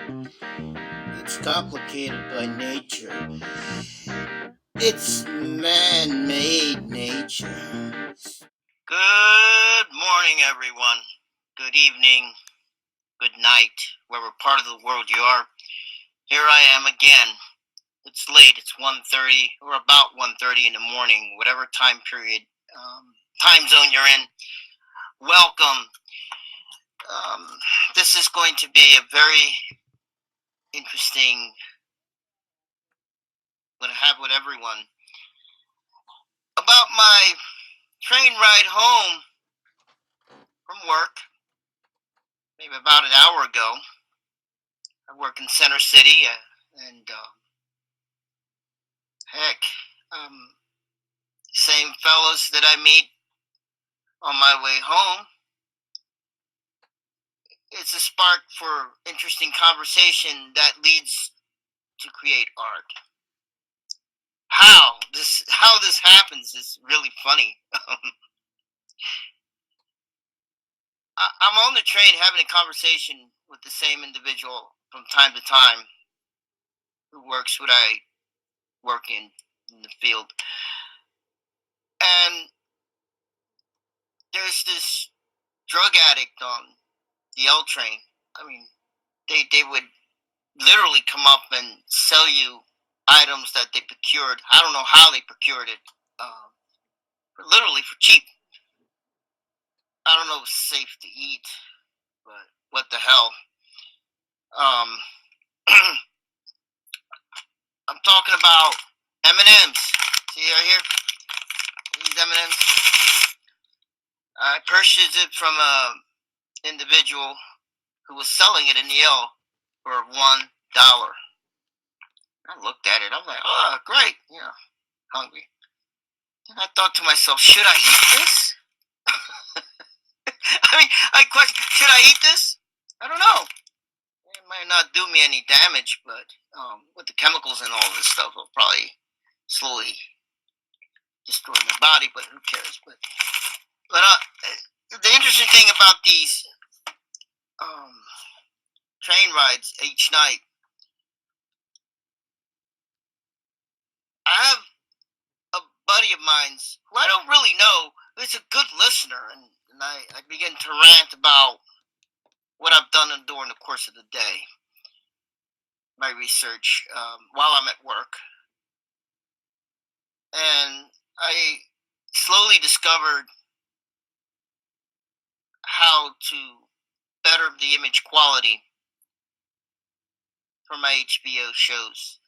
It's complicated by nature. It's man-made nature. Good morning, everyone. Good evening. Good night, wherever part of the world you are. Here I am again. It's late. It's 1:30 or about 1:30 in the morning, whatever time period, time zone you're in. Welcome. This is going to be a very interesting. I'm going to have with everyone about my train ride home from work, maybe about an hour ago. I work in Center City, and heck, same fellows that I meet on my way home. It's a spark for interesting conversation that leads to create art. How this happens is really funny. I'm on the train having a conversation with the same individual from time to time who works what I work in the field. And there's this drug addict on the L train. I mean, they would literally come up and sell you items that they procured. I don't know how they procured it, literally for cheap. I don't know if it's safe to eat, but what the hell? Um, I'm talking about M&Ms. See right here? These M&Ms. I purchased it from a individual who was selling it in the L for $1. I looked at it. I'm like, oh, great. Yeah, hungry. And I thought to myself, should I eat this? I mean, I question, should I eat this? I don't know. It might not do me any damage, but with the chemicals and all this stuff, it'll probably slowly destroy my body. But who cares? But the interesting thing about these train rides each night, I have a buddy of mine who I don't really know, who's a good listener, and I begin to rant about what I've done during the course of the day, my research while I'm at work. And I slowly discovered how to better the image quality for my HBO shows.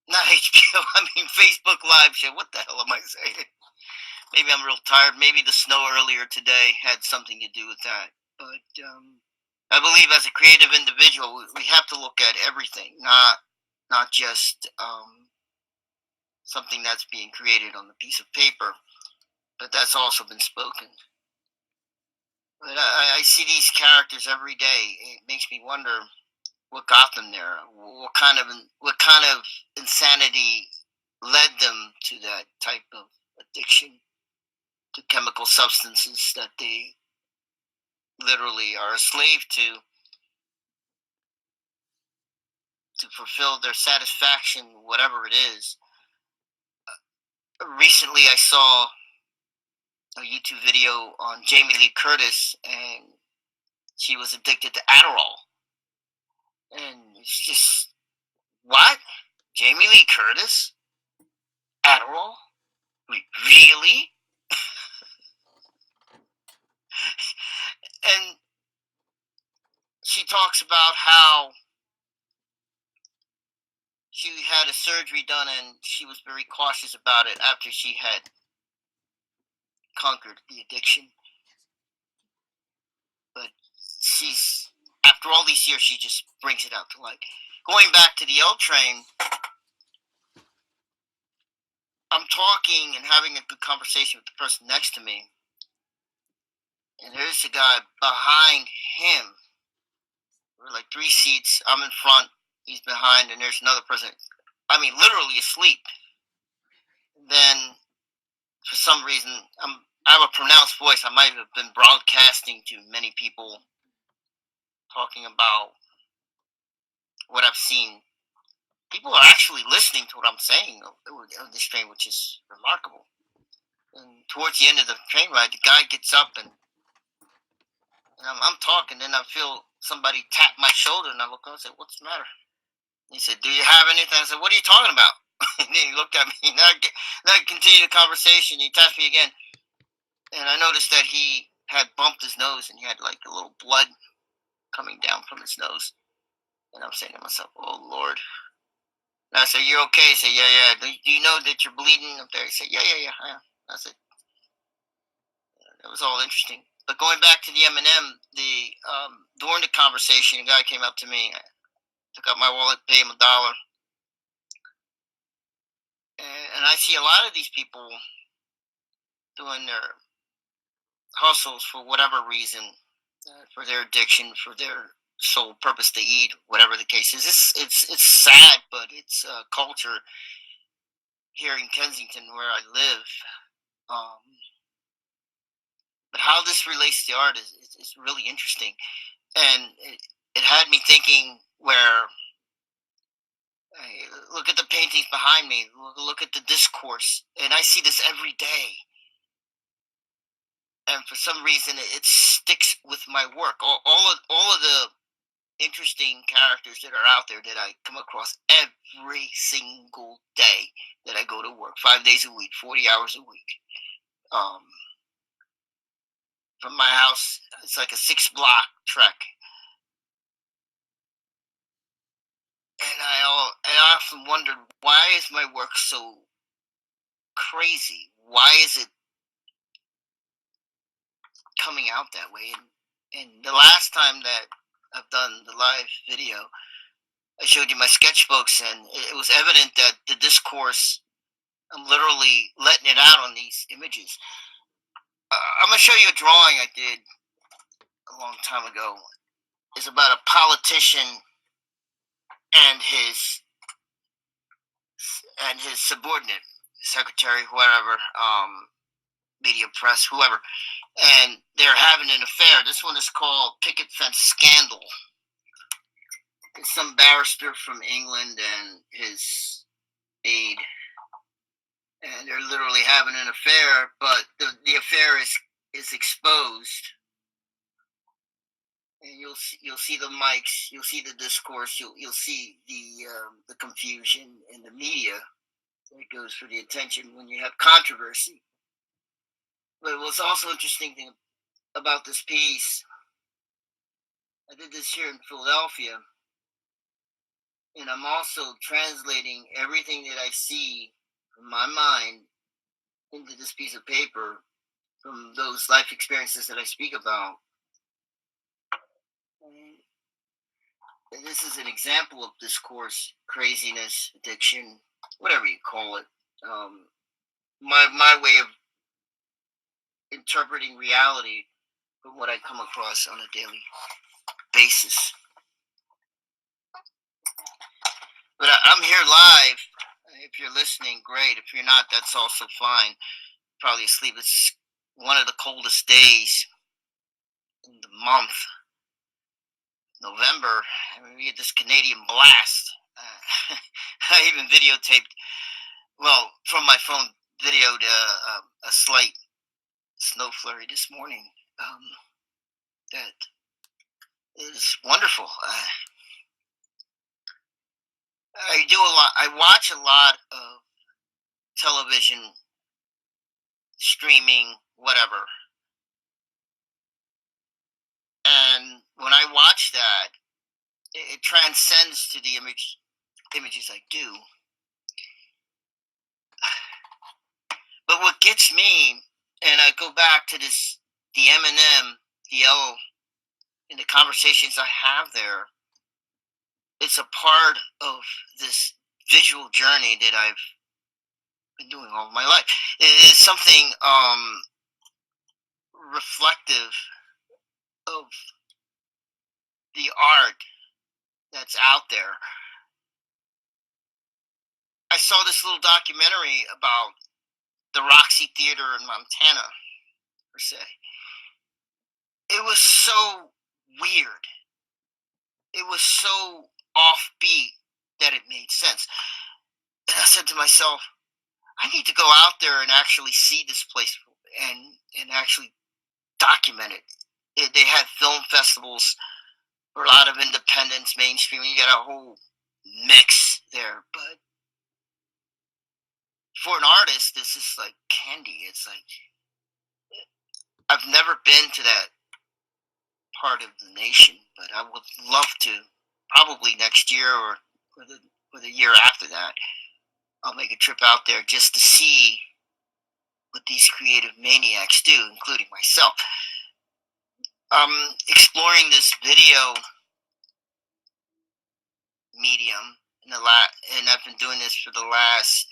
Not HBO, I mean Facebook Live show. What the hell am I saying? Maybe I'm real tired. Maybe the snow earlier today had something to do with that. But I believe as a creative individual, we have to look at everything, not just something that's being created on the piece of paper, but that's also been spoken. But I see these characters every day. It makes me wonder what got them there. What kind of insanity led them to that type of addiction to chemical substances that they literally are a slave to fulfill their satisfaction, whatever it is. Recently, I saw a YouTube video on Jamie Lee Curtis, and she was addicted to Adderall. And it's just, what? Jamie Lee Curtis? Adderall? Really? And she talks about how she had a surgery done and she was very cautious about it after she had conquered the addiction. But after all these years, she just brings it out to light. Going back to the L train, I'm talking and having a good conversation with the person next to me. And there's a guy behind him. We're like 3 seats. I'm in front. He's behind, and there's another person. I mean, literally asleep. Then, for some reason, I have a pronounced voice. I might have been broadcasting to many people, talking about people are actually listening to what I'm saying on this train, which is remarkable. And towards the end of the train ride, the guy gets up and I'm talking, and I feel somebody tap my shoulder, and I look up and say, "What's the matter?" He said, "Do you have anything?" I said, "What are you talking about?" And then he looked at me, and I continued the conversation. He tapped me again, and I noticed that he had bumped his nose, and he had like a little blood coming down from his nose. And I'm saying to myself, "Oh Lord." And I said, "You're okay?" He said, "Yeah, yeah. Do you know that you're bleeding up there?" He said, "Yeah, yeah, yeah, I am." I said, "It was all interesting." But going back to the M&M, during the conversation, a guy came up to me. I took out my wallet, paid him $1, and I see a lot of these people doing their hustles for whatever reason, for their addiction, for their sole purpose to eat, whatever the case is. It's sad, but it's culture here in Kensington where I live. Um, but how this relates to art is really interesting, and it had me thinking. Where look at the paintings behind me, look at the discourse, and I see this every day. And for some reason, it sticks with my work. All of the interesting characters that are out there that I come across every single day that I go to work, 5 days a week, 40 hours a week. From my house, it's like a 6 block trek, and I often wondered, why is my work so crazy? Why is it coming out that way? And the last time that I've done the live video, I showed you my sketchbooks, and it was evident that the discourse, I'm literally letting it out on these images. I'm going to show you a drawing I did a long time ago. It's about a politician and his subordinate, secretary, whatever, media press, whoever, and they're having an affair. This one is called Picket Fence Scandal. It's some barrister from England and his aide, and they're literally having an affair, but the affair is exposed. And you'll see the mics, you'll see the discourse, you'll see the confusion in the media that goes for the attention when you have controversy. But what's also interesting thing about this piece, I did this here in Philadelphia, and I'm also translating everything that I see from my mind into this piece of paper from those life experiences that I speak about. And this is an example of discourse, craziness, addiction, whatever you call it. My way of interpreting reality from what I come across on a daily basis. But I'm here live. If you're listening, great. If you're not, that's also fine. Probably asleep. It's one of the coldest days in the month, November. I mean, we get this Canadian blast. I even videotaped, well, from my phone, videoed a slight snow flurry this morning. That is wonderful. I do a lot. I watch a lot of television, streaming, whatever. And when I watch that, it transcends to the images I do. But what gets me, and I go back to this, the M&M, the L, in the conversations I have there, it's a part of this visual journey that I've been doing all my life. It is something reflective of the art that's out there. I saw this little documentary about the Roxy Theater in Montana, per se. It was so weird. It was so offbeat. that it made sense. And I said to myself, I need to go out there and actually see this place and actually document it. They had film festivals for a lot of independents, mainstream. You got a whole mix there. But for an artist, this is like candy. It's like I've never been to that part of the nation, but I would love to. Probably next year or the year after that, I'll make a trip out there just to see what these creative maniacs do, including myself. Exploring this video medium and I've been doing this for the last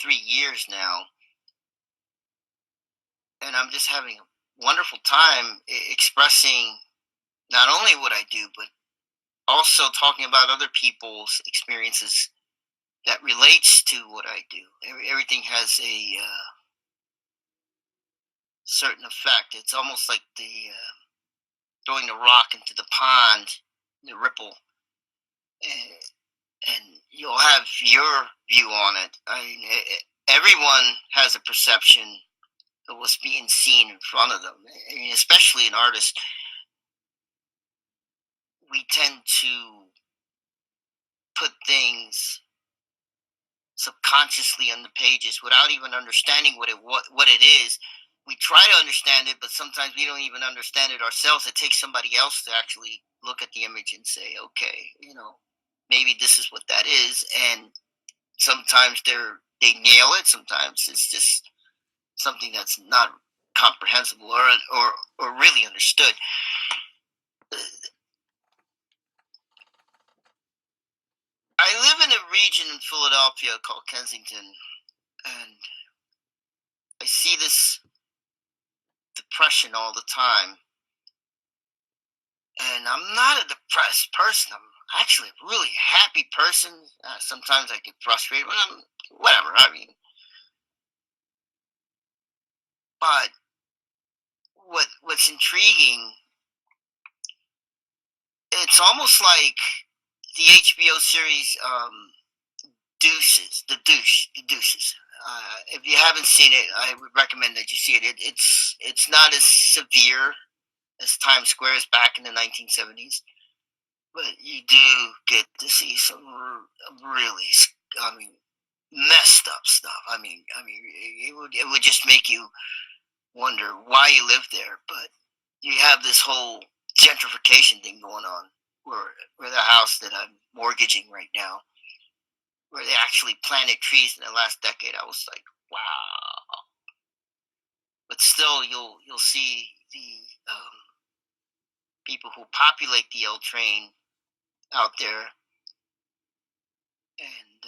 3 years now, and I'm just having a wonderful time expressing not only what I do, but also talking about other people's experiences that relates to what I do. Everything has a certain effect. It's almost like the throwing the rock into the pond, the ripple, and you'll have your view on it. I mean, everyone has a perception of what's being seen in front of them. I mean, especially an artist, we tend to put things subconsciously on the pages without even understanding what it is. We try to understand it, but sometimes we don't even understand it ourselves. It takes somebody else to actually look at the image and say, okay, maybe this is what that is. And sometimes they nail it. Sometimes it's just something that's not comprehensible or really understood. I live in a region in Philadelphia called Kensington, and I see this depression all the time. And I'm not a depressed person. I'm actually a really happy person. Sometimes I get frustrated, but whatever. I mean, but what's intriguing? It's almost like the HBO series Deuces, the Deuces. If you haven't seen it, I would recommend that you see it. It's not as severe as Times Square is back in the 1970s, but you do get to see some really, I mean, messed up stuff. It would just make you wonder why you live there. But you have this whole gentrification thing going on, where the house that I'm mortgaging right now, where they actually planted trees in the last decade. I was like, wow. But still, you'll see the people who populate the L train out there, and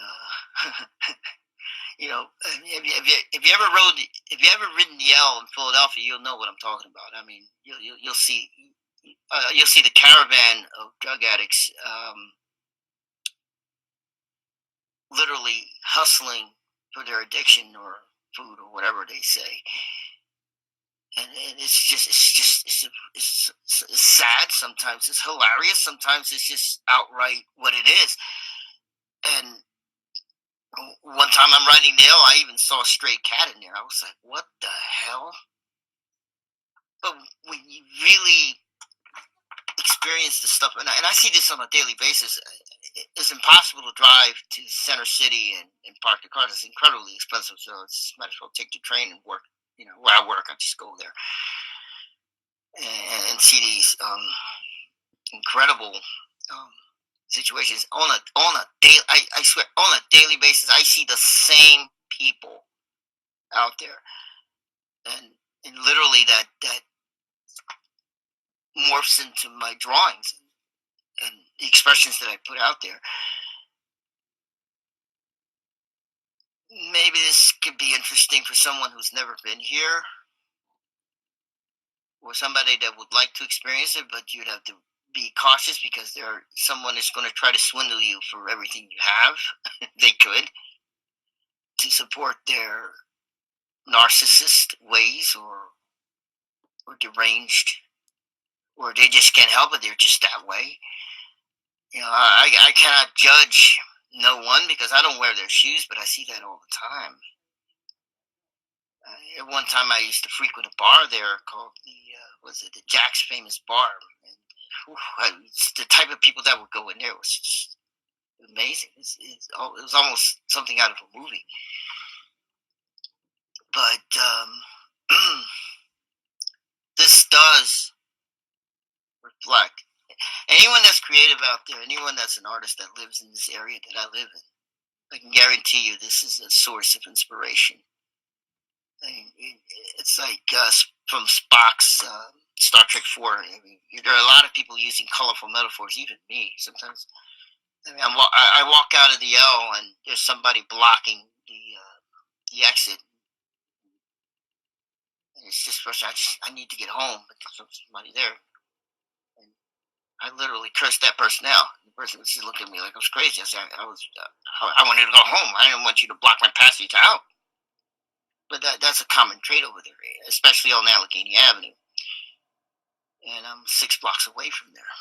if you ever ridden the L in Philadelphia, you'll know what I'm talking about. I mean, you'll see the caravan of drug addicts literally hustling for their addiction or food or whatever they say. And it's sad. Sometimes it's hilarious. Sometimes it's just outright what it is. And one time I'm riding the L, I even saw a stray cat in there. I was like, what the hell? But when you really experience this stuff, and I see this on a daily basis, it's impossible to drive to Center City and park the car. It's incredibly expensive, so it's might as well take the train and work. Where I work, I just go there and see these incredible situations on a daily. I swear, on a daily basis, I see the same people out there, and literally that morphs into my drawings and the expressions that I put out there. Maybe this could be interesting for someone who's never been here, or somebody that would like to experience it, but you'd have to be cautious because someone is going to try to swindle you for everything you have. They could, to support their narcissist ways or deranged, or they just can't help it. They're just that way. I cannot judge no one because I don't wear their shoes, but I see that all the time. At one time, I used to frequent a bar there called the Jack's Famous Bar. And, it's the type of people that would go in there was just amazing. It was almost something out of a movie. But this does reflect anyone that's creative out there, anyone that's an artist that lives in this area that I live in. I can guarantee you this is a source of inspiration. I mean, it's like from Spock's Star Trek 4. I mean, there are a lot of people using colorful metaphors, even me. Sometimes, I mean, I walk out of the L and there's somebody blocking the exit. And it's just frustrating. I need to get home, but there's somebody there. And I literally cursed that person out. The person was just looking at me like I was crazy. I said, I wanted to go home. I didn't want you to block my passage out. But that's a common trait over there, especially on Allegheny Avenue. And I'm 6 blocks away from there.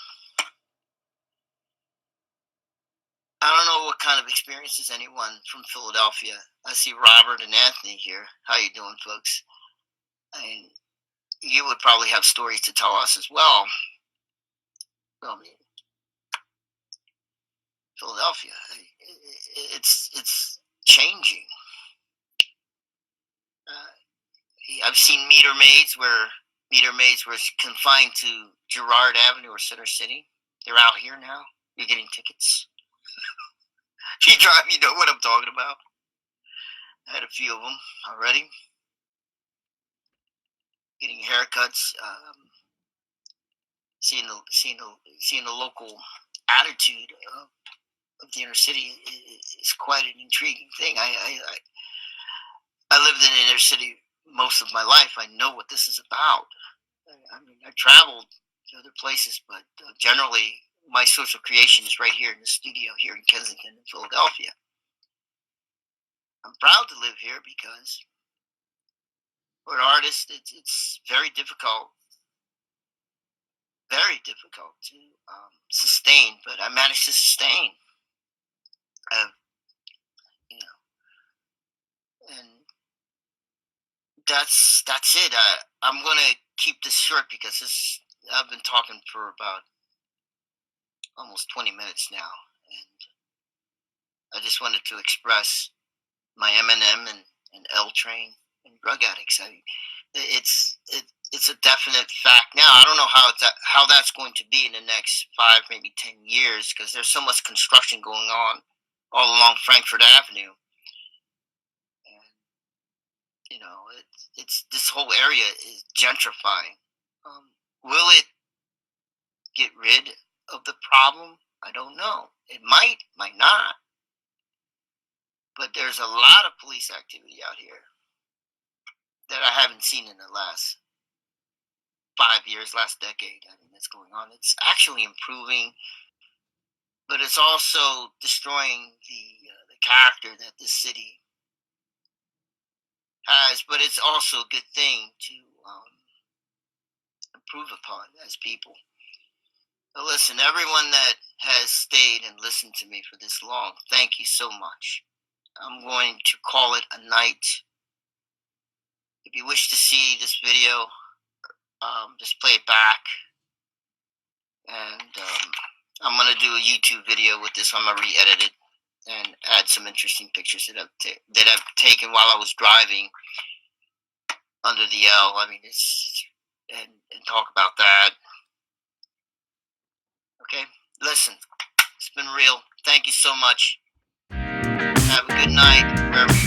I don't know what kind of experiences anyone from Philadelphia. I see Robert and Anthony here. How you doing, folks? I mean, you would probably have stories to tell us as well. I mean, Philadelphia, it's changing. I've seen meter maids were confined to Girard Avenue or Center City. They're out here now. You're getting tickets. If you drive, you know what I'm talking about. I had a few of them already. Getting haircuts, seeing the local attitude of the inner city is quite an intriguing thing. I lived in the inner city most of my life. I know what this is about. I mean, I traveled to other places, but generally, my source of creation is right here in the studio here in Kensington, in Philadelphia. I'm proud to live here because for an artist, it's very difficult to sustain. But I managed to sustain. And that's it. I'm gonna keep this short because I've been talking for about almost 20 minutes now, and I just wanted to express my Eminem and L Train and drug addicts. It's a definite fact now. I don't know how that's going to be in the next 5, maybe 10 years because there's so much construction going on all along Frankfurt Avenue. You know, it's this whole area is gentrifying. Will it get rid of the problem? I don't know. It might not. But there's a lot of police activity out here that I haven't seen in the last 5 years, last decade. I mean, that's going on. It's actually improving, but it's also destroying the character that this city has. But it's also a good thing to improve upon as people. But listen, everyone that has stayed and listened to me for this long, thank you so much. I'm going to call it a night. If you wish to see this video, just play it back. And I'm going to do a YouTube video with this. I'm going to re-edit it and add some interesting pictures that I've taken while I was driving under the L. I mean, and talk about that. Okay, listen, it's been real. Thank you so much. Have a good night wherever